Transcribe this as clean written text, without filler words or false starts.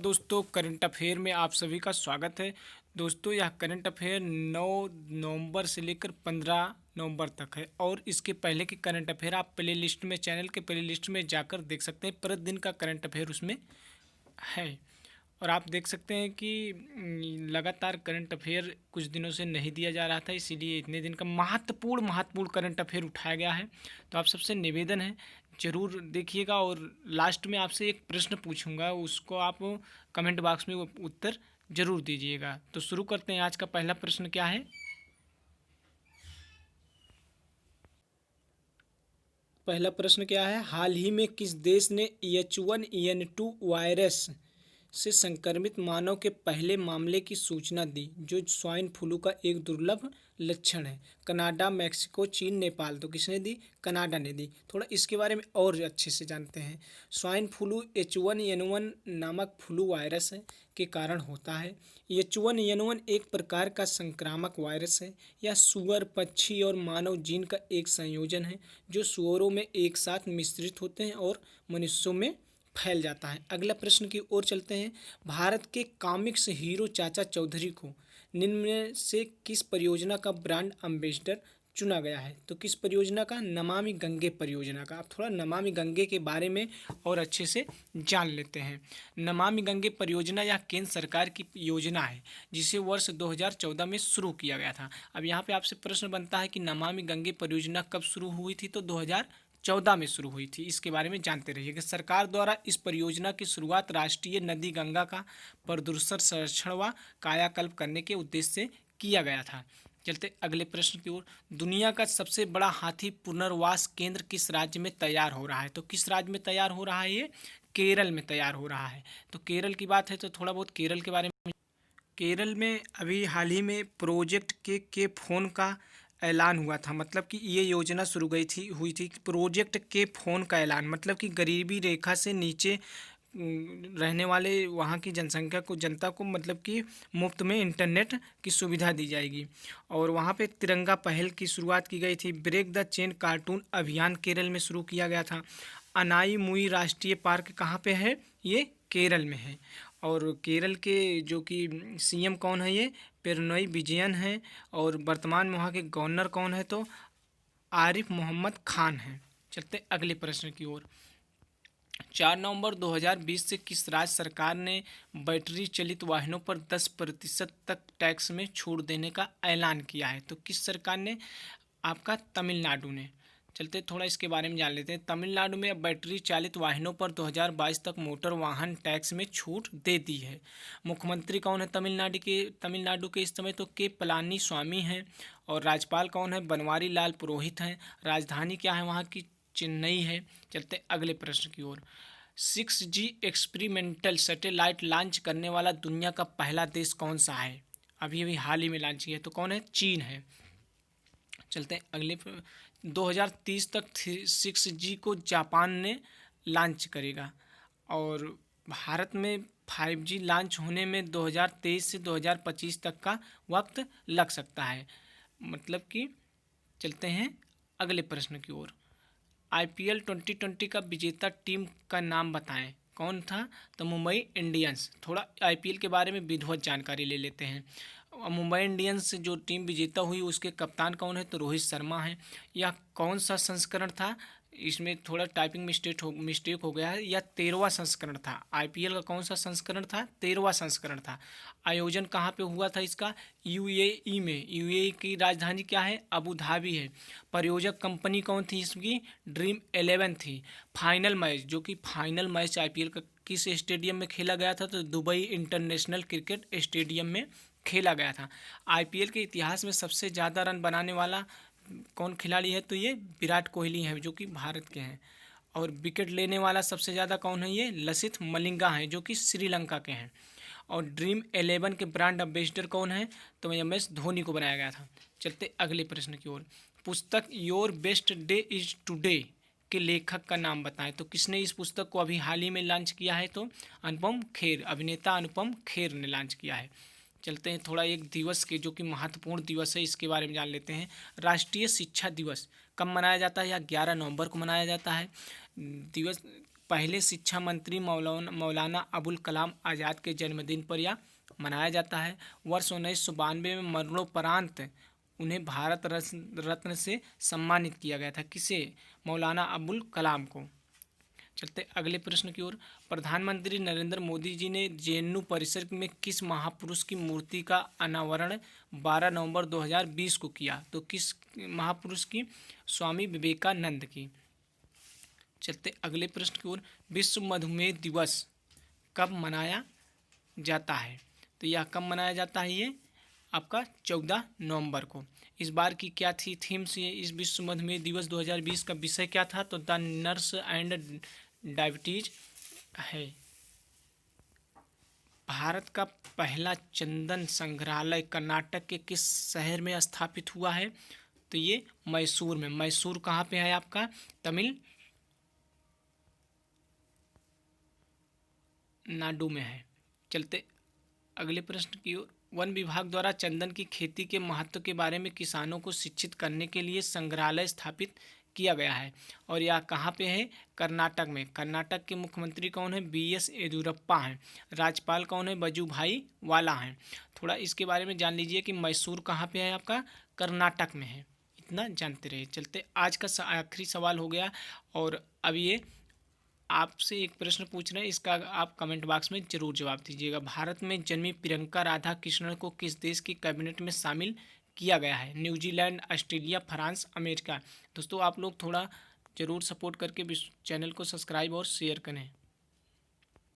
दोस्तों, current affair में आप सभी का स्वागत है। दोस्तों, यह करंट अफेयर 9 नवंबर से लेकर 15 नवंबर तक है और इसके पहले के करंट अफेयर आप प्ले लिस्ट में, चैनल के प्ले लिस्ट में जाकर देख सकते हैं। प्रतिदिन का करंट अफेयर उसमें है और आप देख सकते हैं कि लगातार करंट अफेयर कुछ दिनों से नहीं दिया जा रहा था, इसीलिए इतने दिन का महत्वपूर्ण महत्वपूर्ण करंट अफेयर उठाया गया है। तो आप सबसे निवेदन है, ज़रूर देखिएगा और लास्ट में आपसे एक प्रश्न पूछूंगा, उसको आप कमेंट बॉक्स में उत्तर ज़रूर दीजिएगा। तो शुरू करते हैं। आज का पहला प्रश्न क्या है? पहला प्रश्न क्या है? हाल ही में किस देश ने H1N2 वायरस से संक्रमित मानव के पहले मामले की सूचना दी, जो स्वाइन फ्लू का एक दुर्लभ लक्षण है? कनाडा, मैक्सिको, चीन, नेपाल। तो किसने दी? कनाडा ने दी। थोड़ा इसके बारे में और अच्छे से जानते हैं। स्वाइन फ्लू H1N1 नामक फ्लू वायरस है के कारण होता है। H1N1 एक प्रकार का संक्रामक वायरस है। यह सुअर, पक्षी और मानव जीन का एक संयोजन है जो सुअरों में एक साथ मिश्रित होते हैं और मनुष्यों में फैल जाता है। अगला प्रश्न की ओर चलते हैं। भारत के कॉमिक्स हीरो चाचा चौधरी को निम्न में से किस परियोजना का ब्रांड एम्बेसडर चुना गया है? तो किस परियोजना का? नमामि गंगे परियोजना का। आप थोड़ा नमामि गंगे के बारे में और अच्छे से जान लेते हैं। नमामि गंगे परियोजना यह केंद्र सरकार की योजना है जिसे वर्ष 2014 में शुरू किया गया था। अब यहाँ पे आपसे प्रश्न बनता है कि नमामि गंगे परियोजना कब शुरू हुई थी? तो 2014 में शुरू हुई थी। इसके बारे में जानते रहिए कि सरकार द्वारा इस परियोजना की शुरुआत राष्ट्रीय नदी गंगा का प्रदूषण संरक्षण व कायाकल्प करने के उद्देश्य से किया गया था। चलते अगले प्रश्न की ओर। दुनिया का सबसे बड़ा हाथी पुनर्वास केंद्र किस राज्य में तैयार हो रहा है? तो किस राज्य में तैयार हो रहा है? ये केरल में तैयार हो रहा है। तो केरल की बात है तो थोड़ा बहुत केरल के बारे में। केरल में अभी हाल ही में प्रोजेक्ट के फ़ोन का ऐलान हुआ था। मतलब कि ये योजना शुरू हुई थी प्रोजेक्ट के फ़ोन का ऐलान, मतलब कि गरीबी रेखा से नीचे रहने वाले वहाँ की जनता को मतलब कि मुफ्त में इंटरनेट की सुविधा दी जाएगी। और वहाँ पे तिरंगा पहल की शुरुआत की गई थी। ब्रेक द चेन कार्टून अभियान केरल में शुरू किया गया था। अनाई मुई राष्ट्रीय पार्क कहाँ पे है? ये केरल में है। और केरल के जो कि सीएम कौन है? ये पिनरई विजयन है। और वर्तमान में वहाँ के गवर्नर कौन है? तो आरिफ मोहम्मद खान है। चलते अगले प्रश्न की ओर। 4 नवंबर 2020 से किस राज्य सरकार ने बैटरी चलित वाहनों पर 10% तक टैक्स में छूट देने का ऐलान किया है? तो किस सरकार ने? आपका तमिलनाडु ने। चलते थोड़ा इसके बारे में जान लेते हैं। तमिलनाडु में अब बैटरी चालित वाहनों पर 2022 तक मोटर वाहन टैक्स में छूट दे दी है। मुख्यमंत्री कौन है तमिलनाडु के इस समय? तो के पलानी स्वामी हैं। और राज्यपाल कौन है? बनवारी लाल पुरोहित हैं। राजधानी क्या है वहाँ की? चेन्नई है। चलते अगले प्रश्न की ओर। 6G एक्सपेरिमेंटल सैटेलाइट लॉन्च करने वाला दुनिया का पहला देश कौन सा है? अभी अभी हाल ही में लॉन्च किया है। तो कौन है? चीन है। चलते हैं अगले 2030 तक 6G को जापान ने लॉन्च करेगा। और भारत में 5G लॉन्च होने में 2023 से 2025 तक का वक्त लग सकता है। मतलब कि चलते हैं अगले प्रश्न की ओर। IPL 2020 का विजेता टीम का नाम बताएं। कौन था? तो मुंबई इंडियंस। थोड़ा IPL के बारे में विधिवत जानकारी ले लेते हैं। मुंबई इंडियंस से जो टीम विजेता हुई उसके कप्तान कौन है? तो रोहित शर्मा है। यह कौन सा संस्करण था? इसमें थोड़ा टाइपिंग मिस्टेक हो गया है। यह 13वां संस्करण था। IPL का कौन सा संस्करण था? 13वां संस्करण था। आयोजन कहाँ पे हुआ था इसका? UAE में। UAE की राजधानी क्या है? अबू धाबी है। प्रयोजक कंपनी कौन थी इसकी? ड्रीम 11 थी। फाइनल मैच, जो कि फाइनल मैच IPL का किस स्टेडियम में खेला गया था? तो दुबई इंटरनेशनल क्रिकेट स्टेडियम में खेला गया था। IPL के इतिहास में सबसे ज़्यादा रन बनाने वाला कौन खिलाड़ी है? तो ये विराट कोहली है, जो कि भारत के हैं। और विकेट लेने वाला सबसे ज़्यादा कौन है? ये लसिथ मलिंगा है, जो कि श्रीलंका के हैं। और ड्रीम 11 के ब्रांड एम्बेसडर कौन है? तो MS धोनी को बनाया गया था। चलते अगले प्रश्न की ओर। पुस्तक your best day is today के लेखक का नाम बताएं। तो किसने इस पुस्तक को अभी हाल ही में लॉन्च किया है? तो अनुपम खेर, अभिनेता अनुपम खेर ने लॉन्च किया है। चलते हैं थोड़ा एक दिवस के जो कि महत्वपूर्ण दिवस है इसके बारे में जान लेते हैं। राष्ट्रीय शिक्षा दिवस कब मनाया जाता है? या 11 नवंबर को मनाया जाता है। दिवस पहले शिक्षा मंत्री मौलाना अबुल कलाम आज़ाद के जन्मदिन पर यह मनाया जाता है। वर्ष 1992 में मरणोपरांत उन्हें भारत रत्न से सम्मानित किया गया था। किसे? मौलाना अबुल कलाम को। चलते अगले प्रश्न की ओर। प्रधानमंत्री नरेंद्र मोदी जी ने जेएनयू परिसर में किस महापुरुष की मूर्ति का अनावरण 12 नवंबर 2020 को किया? तो किस महापुरुष की? स्वामी विवेकानंद की। चलते अगले प्रश्न की ओर। विश्व मधुमेह दिवस कब मनाया जाता है? तो यह कब मनाया जाता है? ये आपका 14 नवंबर को। इस बार की क्या थी थीम्स? ये इस विश्व मधुमेह दिवस 2020 का विषय क्या था? तो द नर्स एंड डायबिटीज है। भारत का पहला चंदन संग्रहालय कर्नाटक के किस शहर में स्थापित हुआ है? तो ये मैसूर में। मैसूर कहाँ पे है आपका? तमिलनाडु में है। चलते अगले प्रश्न की ओर। वन विभाग द्वारा चंदन की खेती के महत्व के बारे में किसानों को शिक्षित करने के लिए संग्रहालय स्थापित किया गया है और यह कहाँ पे है? कर्नाटक में। कर्नाटक के मुख्यमंत्री कौन है? BS येदियुरप्पा हैं। राज्यपाल कौन है? वजुभाई वाला हैं। थोड़ा इसके बारे में जान लीजिए कि मैसूर कहाँ पे है आपका? कर्नाटक में है। इतना जानते रहिए। चलते आज का आखिरी सवाल हो गया और अब ये आपसे एक प्रश्न पूछ रहे हैं, इसका आप कमेंट बॉक्स में जरूर जवाब दीजिएगा। भारत में जन्मी प्रियंका राधा कृष्णन को किस देश की कैबिनेट में शामिल किया गया है? New Zealand, Australia, France, America. दोस्तों आप लोग थोड़ा ज़रूर सपोर्ट करके चैनल को सब्सक्राइब और शेयर करें।